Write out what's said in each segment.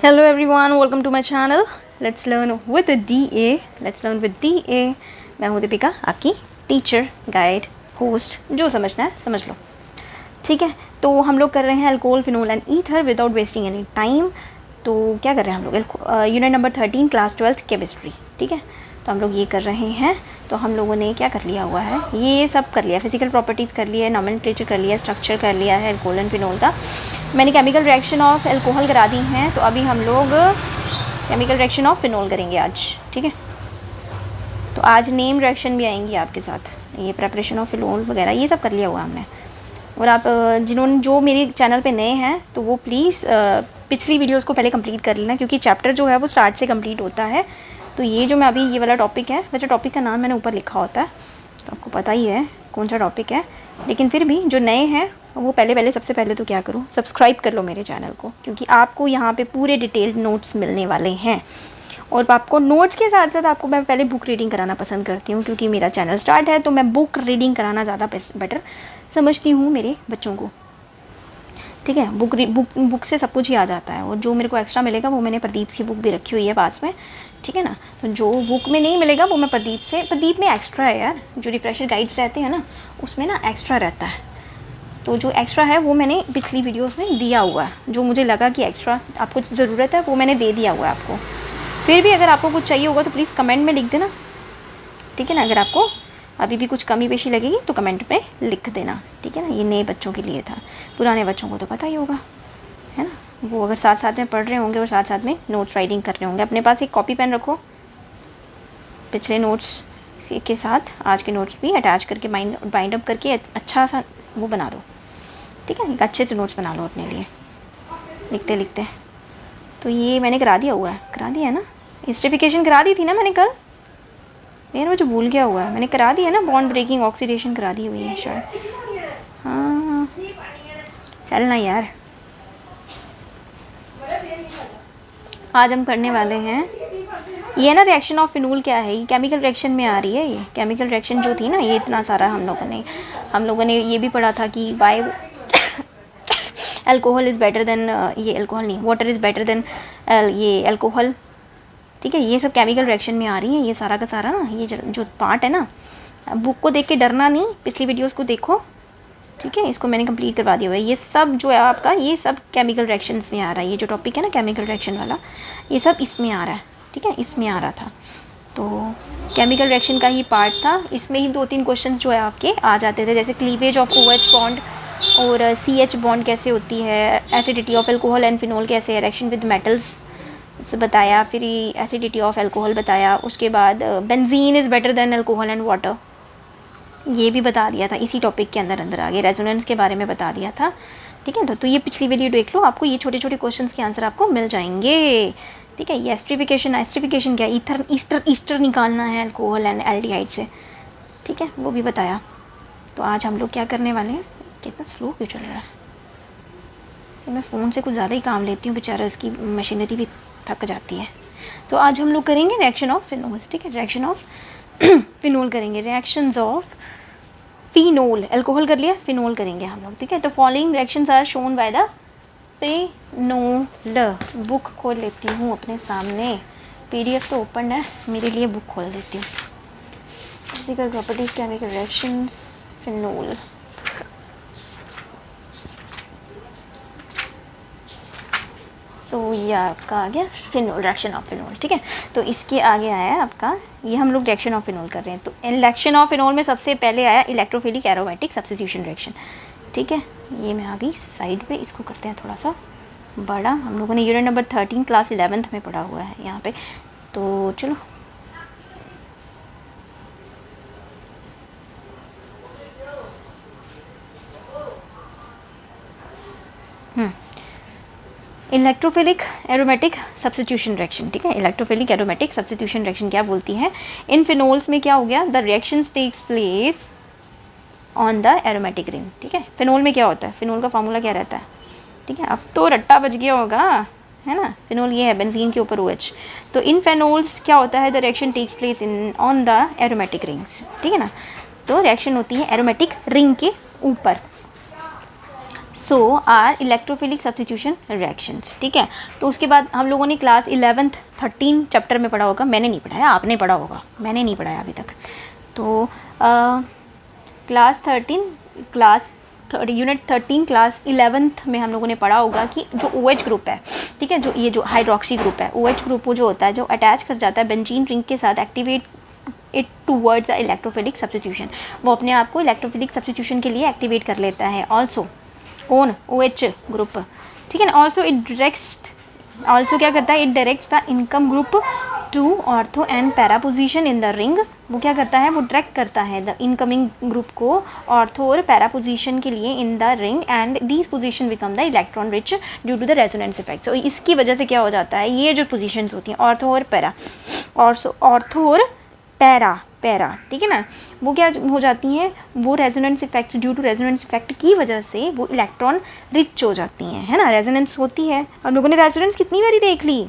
Hello everyone, welcome to my channel. Let's learn with DA. Let's learn with DA. मैं हूँ दीपिका, आपकी teacher, guide, host, जो समझना है समझ लो। ठीक है, तो हम लोग कर रहे हैं alcohol, phenol and ether without wasting any time. तो क्या कर रहे हैं हम लोग? Unit number 13 class 12 chemistry. ठीक है, तो हम लोग ये कर रहे हैं। तो हम लोगों ने क्या कर लिया हुआ है, ये सब कर लिया, फिजिकल प्रॉपर्टीज़ कर लिया है, नॉमेनक्लेचर कर लिया है, स्ट्रक्चर कर लिया है अल्कोहल एंड फिनोल का। मैंने केमिकल रिएक्शन ऑफ अल्कोहल करा दी हैं, तो अभी हम लोग केमिकल रिएक्शन ऑफ फिनोल करेंगे आज। ठीक है, तो आज नेम रिएक्शन भी आएंगी आपके साथ, ये प्रेपरेशन ऑफ फिनोल वगैरह ये सब कर लिया हुआ हमने। और आप जिन्होंने जो मेरे चैनल पे नए हैं तो वो प्लीज़ पिछली वीडियोस को पहले कंप्लीट कर लेना, क्योंकि चैप्टर जो है वो स्टार्ट से कंप्लीट होता है। तो ये जो मैं अभी ये वाला टॉपिक है, वैसे टॉपिक का नाम मैंने ऊपर लिखा होता है तो आपको पता ही है कौन सा टॉपिक है, लेकिन फिर भी जो नए हैं वो सबसे पहले तो क्या करूँ, सब्सक्राइब कर लो मेरे चैनल को, क्योंकि आपको यहाँ पे पूरे डिटेल्ड नोट्स मिलने वाले हैं। और आपको नोट्स के साथ साथ आपको मैं पहले बुक रीडिंग कराना पसंद करती हूँ, क्योंकि मेरा चैनल स्टार्ट है तो मैं बुक रीडिंग कराना ज़्यादा बेटर समझती हूँ मेरे बच्चों को। ठीक है, बुक से सब कुछ ही आ जाता है। और जो मेरे को एक्स्ट्रा मिलेगा वो मैंने प्रदीप की बुक भी रखी हुई है पास में। ठीक है ना, तो जो बुक में नहीं मिलेगा वो मैं प्रदीप में एक्स्ट्रा है यार, जो रिफ्रेशर गाइड्स रहते हैं ना उसमें ना एक्स्ट्रा रहता है। तो जो एक्स्ट्रा है वो मैंने पिछली वीडियोस में दिया हुआ है, जो मुझे लगा कि एक्स्ट्रा आपको ज़रूरत है वो मैंने दे दिया हुआ है आपको। फिर भी अगर आपको कुछ चाहिए होगा तो प्लीज़ कमेंट में लिख देना। ठीक है ना, अगर आपको अभी भी कुछ कमी पेशी लगेगी तो कमेंट में लिख देना। ठीक है ना, ये नए बच्चों के लिए था, पुराने बच्चों को तो पता ही होगा, है ना। वो अगर साथ साथ में पढ़ रहे होंगे और साथ साथ में नोट्स राइटिंग कर रहे होंगे, अपने पास एक कॉपी पेन रखो, पिछले नोट्स के साथ आज के नोट्स भी अटैच करके बाइंड अप करके अच्छा सा वो बना दो। ठीक है, एक अच्छे से नोट्स बना लो अपने लिए लिखते लिखते। तो ये मैंने करा दिया है ना, हिस्ट्रिफिकेशन करा दी थी ना मैंने कल, यार मुझे भूल गया हुआ है, मैंने करा दी है ना, बॉन्ड ब्रेकिंग ऑक्सीडेशन करा दी हुई है शायद। हाँ चलना यार, आज हम करने वाले हैं ये ना रिएक्शन ऑफ फिनोल। क्या है ये? केमिकल रिएक्शन में आ रही है। ये केमिकल रिएक्शन जो थी ना, ये इतना सारा हम लोगों ने ये भी पढ़ा था कि by alcohol is better than, ये अल्कोहल नहीं, वाटर इज़ बेटर देन ये अल्कोहल। ठीक है, ये सब केमिकल रिएक्शन में आ रही है, ये सारा का सारा ना, ये जो पार्ट है ना, बुक को देख के डरना नहीं, पिछली वीडियोस को देखो। ठीक है, इसको मैंने कंप्लीट करवा दिया हुआ है। ये सब जो है आपका, ये सब केमिकल रिएक्शंस में आ रहा है। ये जो टॉपिक है ना केमिकल रिएक्शन वाला, ये सब इसमें आ रहा है। ठीक है, इसमें आ रहा था, तो केमिकल रिएक्शन का ही पार्ट था। इसमें ही 2-3 क्वेश्चन जो है आपके आ जाते थे, जैसे क्लीवेज ऑफ OH बॉन्ड और CH बॉन्ड कैसे होती है, acidity of alcohol and phenol कैसे है, रिएक्शन विद मेटल्स से बताया, फिर एसिडिटी ऑफ अल्कोहल बताया, उसके बाद benzene is better then alcohol and water, ये भी बता दिया था इसी टॉपिक के अंदर आगे रेजोनेंस के बारे में बता दिया था। ठीक है, तो ये पिछली वीडियो देख लो, आपको ये छोटे छोटे क्वेश्चंस के आंसर आपको मिल जाएंगे। ठीक है, ये एस्ट्रिफिकेशन क्या है, ईस्टर निकालना है अल्कोहल एंड एल्डिहाइड से। ठीक है, वो भी बताया। तो आज हम लोग क्या करने वाले हैं, कितना स्लो क्यों चल रहा है, मैं फ़ोन से कुछ ज़्यादा ही काम लेती हूँ, बेचारा इसकी मशीनरी भी थक जाती है। तो आज हम लोग करेंगे रिएक्शन ऑफ फिनोल। ठीक है, रिएक्शन ऑफ फिनोल करेंगे, रिएक्शंस ऑफ फिनोल। अल्कोहल कर लिया, फिनोल करेंगे हम लोग। ठीक है, तो following reactions are shown by the phenol. Book खोल लेती हूँ अपने सामने, PDF तो ओपन है, मेरे लिए बुक खोल देती हूँ। Physical properties, chemical reactions, phenol. तो ये आपका आ गया फिनोल, रिएक्शन ऑफ फिनोल। ठीक है, तो इसके आगे आया है आपका, ये हम लोग रिएक्शन ऑफ फिनोल कर रहे हैं। तो रिएक्शन ऑफ फिनोल में सबसे पहले आया इलेक्ट्रोफिलिक एरोमेटिक सब्स्टिट्यूशन रिएक्शन। ठीक है, ये मैं आ गई साइड पे, इसको करते हैं थोड़ा सा बड़ा। हम लोगों ने यूनिट नंबर 13 क्लास 11th में पढ़ा हुआ है यहाँ पे, तो चलो इलेक्ट्रोफिलिक एरोमेटिक सब्स्टिट्यूशन रिएक्शन। ठीक है, इलेक्ट्रोफिलिक एरोमेटिक सब्स्टिट्यूशन रिएक्शन क्या बोलती है, इन फिनोल्स में क्या हो गया, the reactions takes place on the aromatic ring. ठीक है, फिनोल में क्या होता है, फिनोल का फार्मूला क्या रहता है। ठीक है, अब तो रट्टा बज गया होगा, है ना। फिनोल ये है, बेंजीन के ऊपर OH। तो इन फिनोल्स क्या होता है, the reaction takes place in on the aromatic rings. ठीक है ना, तो रिएक्शन होती है एरोमेटिक रिंग के ऊपर। सो आर इलेक्ट्रोफिलिक सब्स्टिट्यूशन रिएक्शंस। ठीक है, तो उसके बाद हम लोगों ने क्लास 11th 13 चैप्टर में पढ़ा होगा, मैंने नहीं पढ़ाया, आपने पढ़ा होगा, मैंने नहीं पढ़ाया अभी तक। तो क्लास 13 यूनिट 13 क्लास 11th में हम लोगों ने पढ़ा होगा कि जो OH ग्रुप है, ठीक है, जो ये जो हाइड्रोक्सी ग्रुप है, OH ग्रुप वो जो होता है जो अटैच कर जाता है बेंजीन रिंग के साथ, activate it towards the electrophilic substitution, वो अपने आप को इलेक्ट्रोफिलिक सब्स्टिट्यूशन के लिए एक्टिवेट कर लेता है। ऑल्सो कौन, OH ग्रुप, ठीक है ना। ऑल्सो क्या करता है, it directs the incoming group to ortho and para position in the ring. वो क्या करता है, वो डायरेक्ट करता है द इनकमिंग ग्रुप को ऑर्थो और पैरा पोजीशन के लिए in the ring, and these position become the electron rich due to the resonance effects. और इसकी वजह से क्या हो जाता है, ये जो पोजीशंस होती हैं ऑर्थो और पैरा, ऑर्थो और पैरा, ठीक है ना, वो क्या हो जाती हैं, वो resonance effect, due to resonance effect की वजह से वो इलेक्ट्रॉन रिच हो जाती हैं, है ना। रेजोनेंस होती है, हम लोगों ने रेजोनेंस कितनी बारी देख ली,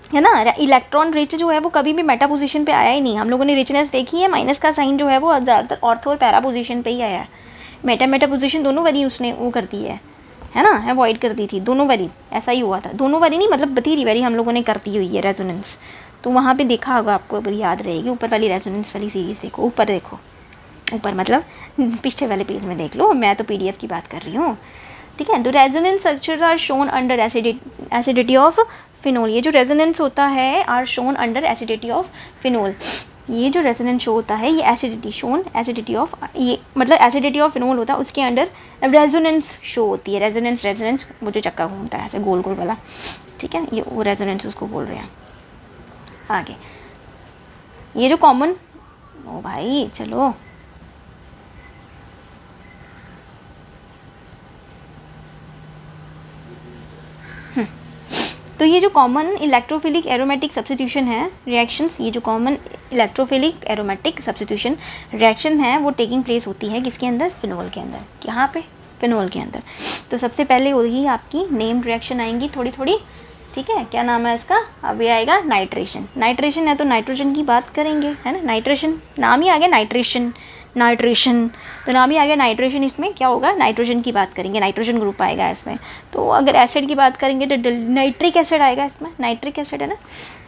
है ना। इलेक्ट्रॉन रिच जो है वो कभी भी मेटा पोजीशन पे आया ही नहीं, हम लोगों ने रिचनेस देखी है, माइनस का साइन जो है वो ज़्यादातर ऑर्थो और पैरा पोजीशन पे ही आया है। मेटा पोजीशन दोनों बारी उसने वो कर दी है ना, अवॉइड कर दी थी दोनों बारी, ऐसा ही हुआ था, दोनों बारी नहीं मतलब बथेरी बारी हम लोगों ने करती हुई है रेजोनेंस। तो वहाँ पे देखा होगा आपको, अगर याद रहेगी, ऊपर वाली रेजोनेंस वाली सीरीज़ देखो, ऊपर देखो, ऊपर मतलब पीछे वाले पेज में देख लो, मैं तो PDF की बात कर रही हूँ, ठीक है। तो resonance structures are shown under acidity of phenol. ये जो रेजोनेंस होता है are shown under acidity of phenol, ये जो रेजोनेंस शो होता है ये एसिडिटी ऑफ, ये मतलब एसिडिटी ऑफ फिनोल होता है, उसके अंडर रेजोनेंस शो होती है। रेजोनेंस वो जो चक्का घूमता है ऐसे गोल गोल वाला, ठीक है, ये वो रेजोनेंस उसको बोल रहे हैं। आगे ये जो कॉमन, ओ भाई चलो, तो ये जो कॉमन इलेक्ट्रोफिलिक एरोमेटिक सब्स्टिट्यूशन है रिएक्शंस, ये जो common electrophilic aromatic substitution reaction है वो टेकिंग प्लेस होती है किसके अंदर, फिनोल के अंदर। यहाँ पे फिनोल के अंदर। तो सबसे पहले होगी आपकी नेम्ड रिएक्शन आएंगी थोड़ी थोड़ी, ठीक है। क्या नाम है इसका, अभी आएगा नाइट्रेशन है तो नाइट्रोजन की बात करेंगे, है ना। नाइट्रेशन नाम ही आ गया, नाइट्रेशन तो नाम ही आ गया नाइट्रेशन। इसमें क्या होगा, नाइट्रोजन की बात करेंगे, नाइट्रोजन ग्रुप आएगा इसमें। तो अगर एसिड की बात करेंगे तो नाइट्रिक एसिड आएगा इसमें, नाइट्रिक एसिड है ना।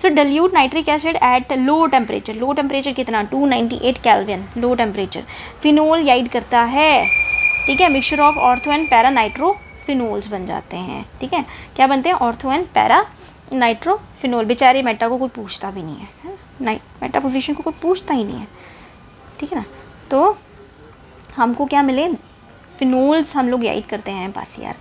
So dilute nitric acid at low temperature कितना, 298 kelvin low temperature. Phenol yield करता है, ठीक है, mixture of ortho and para nitrophenols बन जाते हैं, ठीक है। क्या बनते हैं, ऑर्थो एंड पैरा नाइट्रोफिनोल। बेचारे मेटा को कोई पूछता भी नहीं है, मेटा पोजीशन को कोई पूछता ही नहीं है, ठीक है ना। तो हमको क्या मिले, फिनोल्स हम लोग याइड करते हैं, पास यार,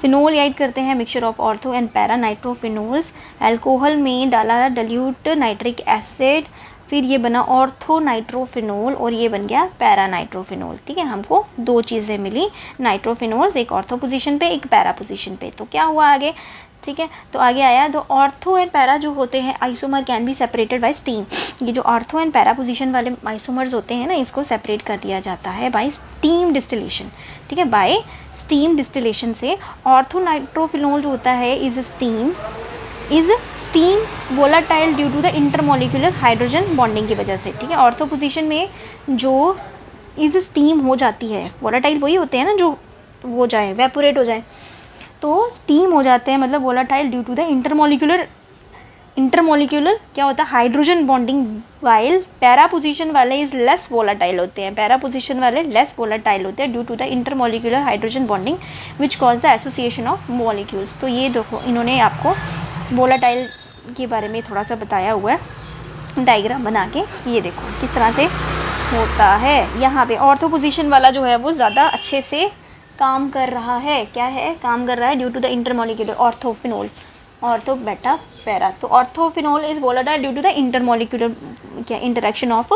फिनोल याइड करते हैं mixture of ortho and para nitrophenols. Alcohol में डाला डाइल्यूट नाइट्रिक एसिड, फिर ये बना ऑर्थो नाइट्रोफिनोल और ये बन गया पैरा नाइट्रोफिनोल, ठीक है। हमको दो चीज़ें मिली नाइट्रोफिनोल्स, एक ऑर्थो पोजीशन पे एक पैरा पोजीशन पे। तो क्या हुआ आगे, ठीक है। तो आगे आया, तो ऑर्थो एंड पैरा जो होते हैं isomer can be separated by steam. ये जो ऑर्थो एंड पैरा पोजीशन वाले आइसोमर्स होते हैं ना, इसको सेपरेट कर दिया जाता है बाय स्टीम डिस्टिलेशन, ठीक है। बाय स्टीम डिस्टिलेशन से ऑर्थो नाइट्रोफिनोल जो होता है is steam volatile due to the intermolecular hydrogen bonding की वजह से, ठीक है। ऑर्थो पोजीशन में जो इज स्टीम हो जाती है, वोलाटाइल वही होते हैं ना जो हो जाए, वेपोरेट हो जाए, तो स्टीम हो जाते हैं, मतलब volatile due to the intermolecular क्या होता है, hydrogen bonding. While para position वाले इज लेस वोलाटाइल होते हैं, पैरा पोजीशन वाले लेस वोलाटाइल होते हैं due to the intermolecular hydrogen bonding which cause the association of molecules. तो ये देखो इन्होंने आपको वोलाटाइल के बारे में थोड़ा सा बताया हुआ है डायग्राम बना के, ये देखो किस तरह से होता है। यहाँ पे ऑर्थो पोजीशन वाला जो है वो ज़्यादा अच्छे से काम कर रहा है, क्या है, काम कर रहा है due to the intermolecular orthophenol, ortho बेटा पैरा। तो orthophenol is volatile due to the intermolecular क्या इंटरेक्शन ऑफ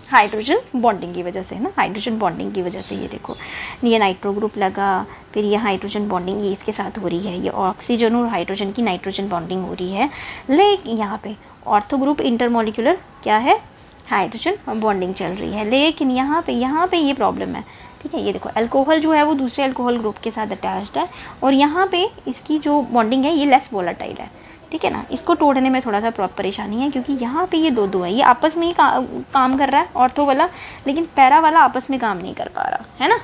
हाइड्रोजन बॉन्डिंग की वजह से, है ना, हाइड्रोजन बॉन्डिंग की वजह से। ये देखो ये नाइट्रो ग्रुप लगा, फिर ये हाइड्रोजन बॉन्डिंग ये इसके साथ हो रही है, ये ऑक्सीजन और हाइड्रोजन की नाइट्रोजन बॉन्डिंग हो रही है। लेकिन यहाँ पे ऑर्थो ग्रुप इंटरमोलिकुलर क्या है, हाइड्रोजन बॉन्डिंग चल रही है। लेकिन यहाँ पे ये प्रॉब्लम है, ठीक है। ये देखो अल्कोहल जो है वो दूसरे अल्कोहल ग्रुप के साथ अटैच्ड है और यहाँ पे इसकी जो बॉन्डिंग है ये लेस वोलाटाइल है, ठीक है ना। इसको तोड़ने में थोड़ा सा परेशानी है क्योंकि यहाँ पे ये दो है, ये आपस में ही काम कर रहा है ऑर्थो वाला, लेकिन पैरा वाला आपस में काम नहीं कर पा रहा, है ना।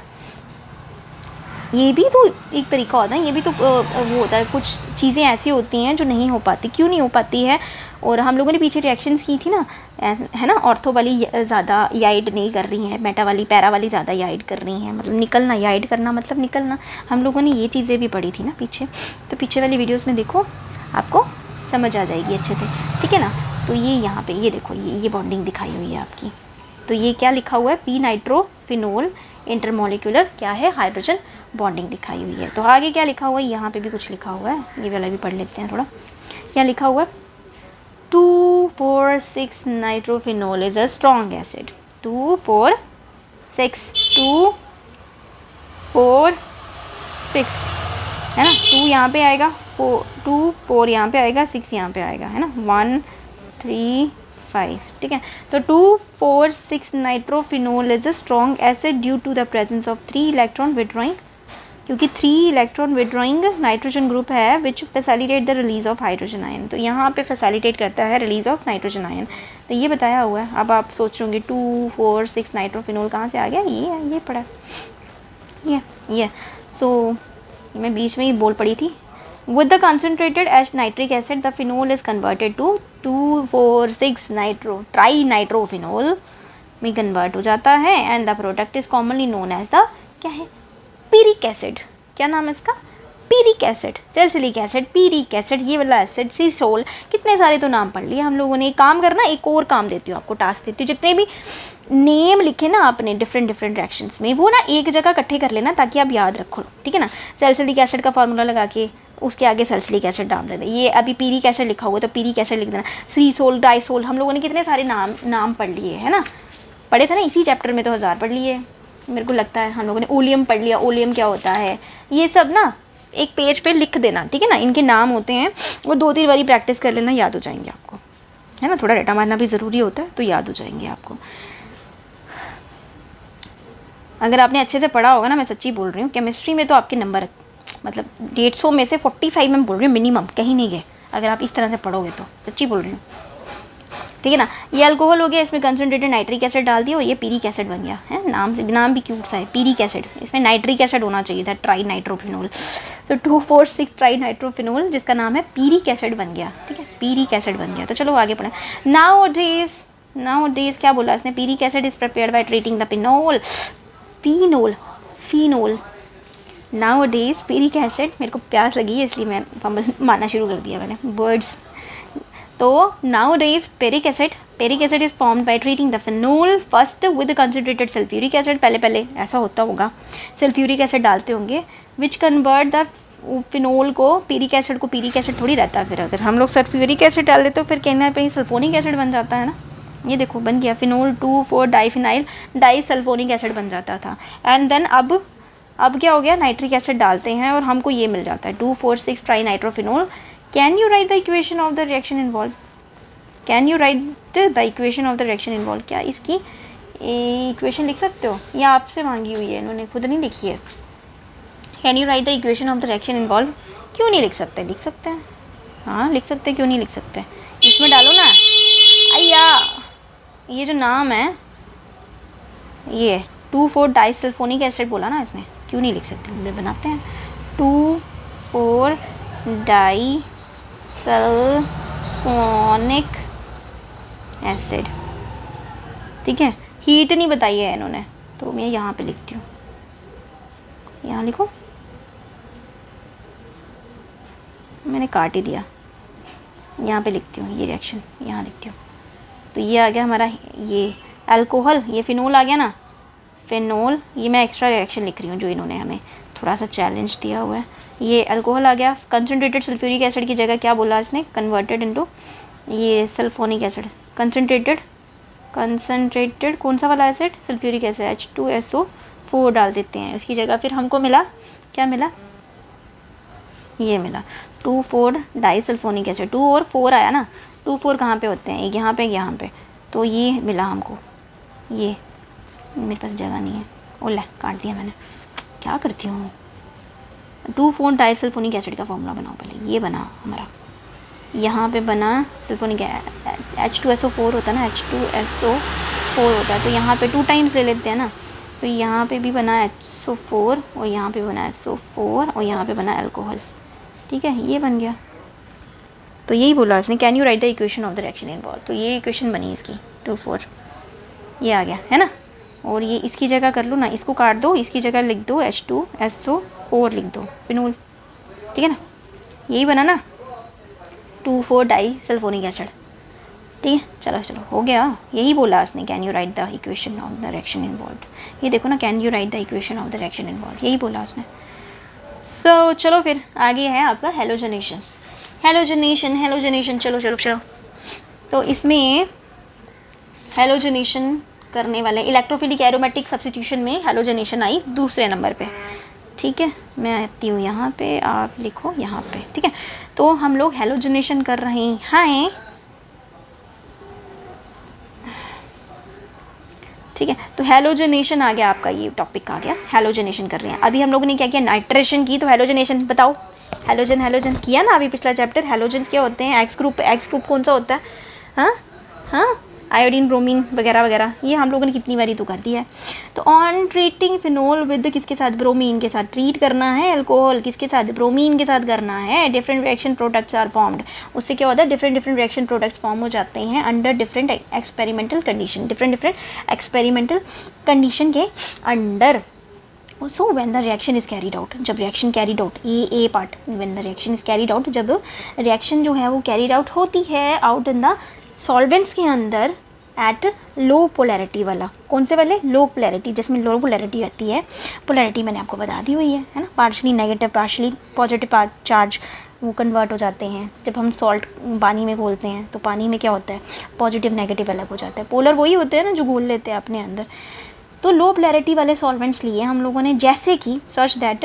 ये भी तो एक तरीका होता है, ये भी तो वो होता है, कुछ चीज़ें ऐसी होती हैं जो नहीं हो पाती। क्यों नहीं हो पाती है? और हम लोगों ने पीछे रिएक्शंस की थी ना, है ना, ऑर्थो वाली ज़्यादा याइड नहीं कर रही हैं, मेटा वाली पैरा वाली ज़्यादा याइड कर रही हैं, मतलब निकलना, याइड करना मतलब निकलना। हम लोगों ने ये चीज़ें भी पढ़ी थी ना पीछे, तो पीछे वाली वीडियोज़ में देखो, आपको समझ आ जाएगी अच्छे से, ठीक है ना। तो ये यहाँ पे ये देखो, ये बॉन्डिंग दिखाई हुई है आपकी। तो ये क्या लिखा हुआ है? पी नाइट्रोफिनोल इंटरमोलिकुलर क्या है? हाइड्रोजन बॉन्डिंग दिखाई हुई है। तो आगे क्या लिखा हुआ है? यहाँ पे भी कुछ लिखा हुआ है, ये वाला भी पढ़ लेते हैं थोड़ा। क्या लिखा हुआ है? 2,4,6 nitrophenol is a strong acid. 2,4,6 2,4,6 है ना। 2 यहाँ पे आएगा, 4 यहाँ पे आएगा, 6 यहाँ पे आएगा, है ना। 1 3 5, ठीक है। तो 2,4,6 nitrophenol is a strong acid due to the presence of 3 electron withdrawing, क्योंकि 3 इलेक्ट्रॉन विड्रॉइंग नाइट्रोजन ग्रुप है which facilitate the release of hydrogen ion. तो यहाँ पे फैसिलिटेट करता है रिलीज ऑफ नाइट्रोजन आयन, तो ये बताया हुआ है। अब आप सोचोगे 2,4,6 नाइट्रोफिनोल कहाँ से आ गया? ये पढ़ा, ये सो मैं बीच में ही बोल पड़ी थी। With the concentrated as nitric acid, the phenol is converted to 2,4,6 trinitrophenol में कन्वर्ट हो जाता है, and the product is commonly known as the क्या है? Picric acid. क्या नाम है इसका? Picric acid, salicylic acid, picric acid, ये वाला एसिड, सीसोल, कितने सारे तो नाम पढ़ लिए हम लोगों ने। एक काम करना, एक और काम देती हूँ आपको, टास्क देती हूँ, जितने भी नेम लिखे ना आपने डिफरेंट रिएक्शंस में, वो ना एक जगह इकट्ठे कर लेना ताकि आप याद रखो, ठीक है ना। सैलिसिलिक एसिड का फार्मूला लगा के उसके आगे सैलिसिलिक एसिड डाल देना। ये अभी पीरिक एसिड लिखा हुआ है तो पीरिक एसिड लिख देना। सीसोल, डाइसोल, हम लोगों ने कितने सारे नाम पढ़ लिए है ना, पढ़े थे ना इसी चैप्टर में, तो 1000 पढ़ लिए मेरे को लगता है। हम लोगों ने ओलियम पढ़ लिया, ओलियम क्या होता है, ये सब ना एक पेज पे लिख देना, ठीक है ना। इनके नाम होते हैं, वो 2-3 बारी प्रैक्टिस कर लेना, याद हो जाएंगे आपको, है ना। थोड़ा रटा मारना भी ज़रूरी होता है, तो याद हो जाएंगे आपको। अगर आपने अच्छे से पढ़ा होगा ना, मैं सच्ची बोल रही हूँ, केमिस्ट्री में तो आपके नंबर मतलब 150 में से 45 मैं बोल रही हूँ मिनिमम, कहीं नहीं गए अगर आप इस तरह से पढ़ोगे तो, सच्ची बोल रही हूँ, ठीक है ना। ये अल्कोहल हो गया, इसमें कंसनट्रेटेड नाइट्रिक एसिड डाल दिया और ये पीरिक एसिड बन गया है। नाम भी क्यूट सा है, पीरिक एसिड, इसमें नाइट्रिक एसिड होना चाहिए था, ट्राई नाइट्रोफिनोल। तो 2,4,6 ट्राई नाइट्रोफिनोल जिसका नाम है पीरिक एसिड बन गया, ठीक है, पीरिक एसिड बन गया। तो चलो आगे पढ़ें। नाउ डेज क्या बोला इसने? Picric acid is prepared by treating the phenol. Now days picric acid, मेरे को प्यास लगी है इसलिए मैं फंबल मारना शुरू कर दिया मैंने वर्ड्स। तो now days picric acid is formed by treating the phenol first with concentrated sulphuric acid. पहले ऐसा होता होगा, सल्फ्यूरिक एसिड डालते होंगे, विच कन्वर्ट द फिनोल को पीरिक एसिड को, पीरिक एसिड थोड़ी रहता है फिर, अगर हम लोग सल्फ्यूरिक एसिड डाल देते तो फिर कहना पे सल्फोनिक एसिड बन जाता है ना। ये देखो बन गया, फिनोल 2,4 डाइफिनाइल डाइसल्फोनिक एसिड बन जाता था। एंड देन अब क्या हो गया? नाइट्रिक एसिड डालते हैं और हमको ये मिल जाता है 2,4,6 try nitrophenol. Can you right the equation of the reaction involve? क्या इसकी इक्वेशन लिख सकते हो, या आपसे मांगी हुई है, इन्होंने खुद नहीं लिखी है। Can you right the equation of the reaction involve? क्यों नहीं लिख सकते? लिख सकते हैं, हाँ लिख सकते हैं, क्यों नहीं लिख सकते? इसमें डालो ना। अय्या, ये जो नाम है ये 2,4 डाइसल्फोनिक एसिड बोला ना इसने, क्यों नहीं लिख सकते? बनाते हैं 2,4 डाइसल्फोनिक एसिड, ठीक है। हीट नहीं बताई है इन्होंने, तो मैं यहाँ पे लिखती हूँ, यहाँ लिखो, मैंने काट ही दिया, यहाँ पे लिखती हूँ, ये रिएक्शन यहाँ लिखती हूँ। तो ये आ गया हमारा, ये अल्कोहल, ये फिनोल आ गया ना, फिनोल, ये मैं एक्स्ट्रा रिएक्शन लिख रही हूँ जो इन्होंने हमें थोड़ा सा चैलेंज दिया हुआ है। ये अल्कोहल आ गया, कंसनट्रेटेड सल्फ्यूरिक एसिड की जगह क्या बोला इसने? कन्वर्टेड इनटू ये सल्फोनिक एसिड। कंसनट्रेटेड कौन सा वाला एसिड? सल्फ्यूरिक एसिड, H2SO4 डाल देते हैं इसकी जगह। फिर हमको मिला, क्या मिला? ये मिला 2,4 डाइसल्फोनिक एसिड। 2 और 4 आया ना, 2,4 कहाँ पे होते हैं? एक यहाँ पे, तो ये मिला हमको। ये मेरे पास जगह नहीं है, ओला काट दिया मैंने, क्या करती हूँ। 2,4 डाइसल्फोनिक एसिड का फॉर्मूला बनाओ पहले, ये बना हमारा, यहाँ पे बना सल्फोनिक H2SO4 होता है ना, H2SO4 होता है, तो यहाँ पे 2 टाइम्स ले लेते हैं ना, तो यहाँ पे भी बना SO4 और यहाँ पे बना है SO4 और यहाँ पे बना है अल्कोहल, ठीक है, ये बन गया। तो यही बोला उसने, can you right the equation of the reaction involve. तो ये इक्वेशन बनी इसकी 2,4, ये आ गया है ना। और ये इसकी जगह कर लो ना, इसको काट दो, इसकी जगह लिख दो H2SO4 लिख दो, फिनोल, ठीक है ना, यही बना ना 2,4 डाई सल्फोनिक एसिड, ठीक है। चलो चलो हो गया, यही बोला उसने, can you right the equation of the reaction involve. ये देखो ना, can you right the equation of the reaction involve, यही बोला उसने। सो चलो फिर आगे है आपका हेलोजनेशन। हेलोजनेशन चलो चलो चलो। तो इसमें हेलोजनेशन करने वाले इलेक्ट्रोफिलिक एरोमेटिक सब्स्टिट्यूशन में हेलोजनेशन आई दूसरे नंबर पे, ठीक है। मैं आती हूँ यहाँ पे, आप लिखो यहाँ पे, ठीक है। तो हम लोग हेलोजनेशन कर रहे हैं, ठीक है। तो हेलोजनेशन आ गया आपका, ये टॉपिक आ गया, हेलोजनेशन कर रहे हैं। अभी हम लोगों ने क्या किया, नाइट्रेशन की, तो हेलोजनेशन बताओ, हेलोजन किया ना अभी पिछला चैप्टर। हेलोजन्स क्या होते हैं, एक्स ग्रुप कौन सा होता है, हाँ आयोडीन, ब्रोमीन वगैरह वगैरह, ये हम लोगों ने कितनी बारी तो कर दिया है। तो ऑन ट्रीटिंग फिनोल विद किसके साथ, ब्रोमीन के साथ ट्रीट करना है, अल्कोहल किसके साथ, ब्रोमीन के साथ करना है, different reaction products are formed. उससे क्या होता है, डिफरेंट रिएक्शन प्रोडक्ट्स फॉर्म हो जाते हैं under different experimental condition, different experimental condition के under. So when the reaction is carried out, जब reaction carried out, a part, when the reaction is carried out, जब रिएक्शन जो है वो carried out होती है आउट इन द सॉल्वेंट्स के अंदर एट लो पोलैरिटी वाला, कौन से वाले, लो पोलैरिटी, जिसमें लो पोलैरिटी रहती है। पोलैरिटी मैंने आपको बता दी हुई है ना, partially negative partially positive charge वो कन्वर्ट हो जाते हैं। जब हम सॉल्ट पानी में घोलते हैं तो पानी में क्या होता है, पॉजिटिव नेगेटिव अलग हो जाता है। पोलर वही होते हैं ना जो घोल लेते हैं अपने अंदर। तो लो पोलैरिटी वाले सॉल्वेंट्स लिए हम लोगों ने, जैसे कि सच दैट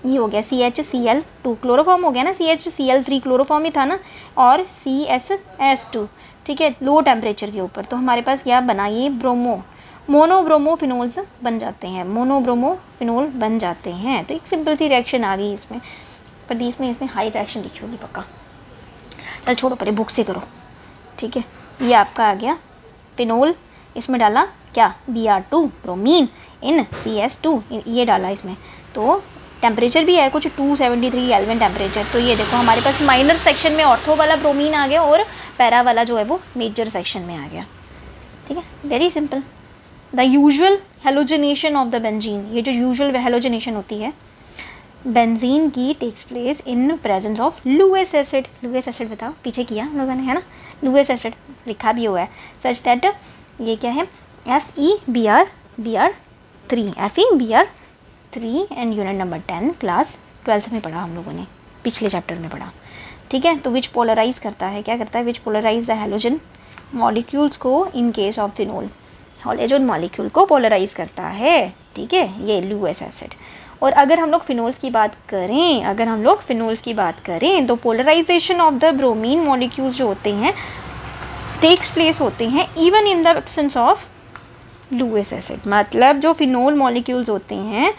ये हो गया CHCl2 क्लोरोफॉर्म हो गया ना, CHCl3 क्लोरोफॉर्म ही था ना, और CSS2, ठीक है, लो टेम्परेचर के ऊपर। तो हमारे पास क्या बना, ये मोनोब्रोमोफिनोल्स बन जाते हैं, मोनोब्रोमोफिनोल बन जाते हैं। तो एक सिंपल सी रिएक्शन आ गई इसमें, पर इसमें हाई रिएक्शन लिखी होगी पक्का। चल छोड़ो, पहले बुक से करो, ठीक है। ये आपका आ गया फिनोल, इसमें डाला क्या, Br2 ब्रोमीन इन CS2, ये डाला इसमें। तो टेम्परेचर भी है कुछ 273 केल्विन टेम्परेचर। तो ये देखो हमारे पास माइनर सेक्शन में ऑर्थो वाला ब्रोमीन आ गया और पैरा वाला जो है वो मेजर सेक्शन में आ गया, ठीक है, very simple. The usual halogenation of the benzene, ये जो यूजुअल हेलोजनेशन होती है बेंजीन की, takes place in presence of Lewis acid. Lewis acid बताओ, पीछे किया हम लोगों ने, है ना, लुइस एसिड लिखा भी हुआ है। सच दैट ये क्या है, FeBr3 and unit number 10 class 12th में पढ़ा हम लोगों ने, पिछले चैप्टर में पढ़ा, ठीक है। तो विच पोलराइज करता है, क्या करता है, विच पोलराइज द हेलोजन मॉलिक्यूल्स को in case of phenol, halogen molecule को पोलराइज करता है, ठीक है, ये लुइस एसिड। और अगर हम लोग फिनोल्स की बात करें, तो polarisation of the bromine molecules जो होते हैं टेक्स प्लेस होते हैं even in the absence of Lewis acid. मतलब जो फिनोल मॉलिक्यूल्स होते हैं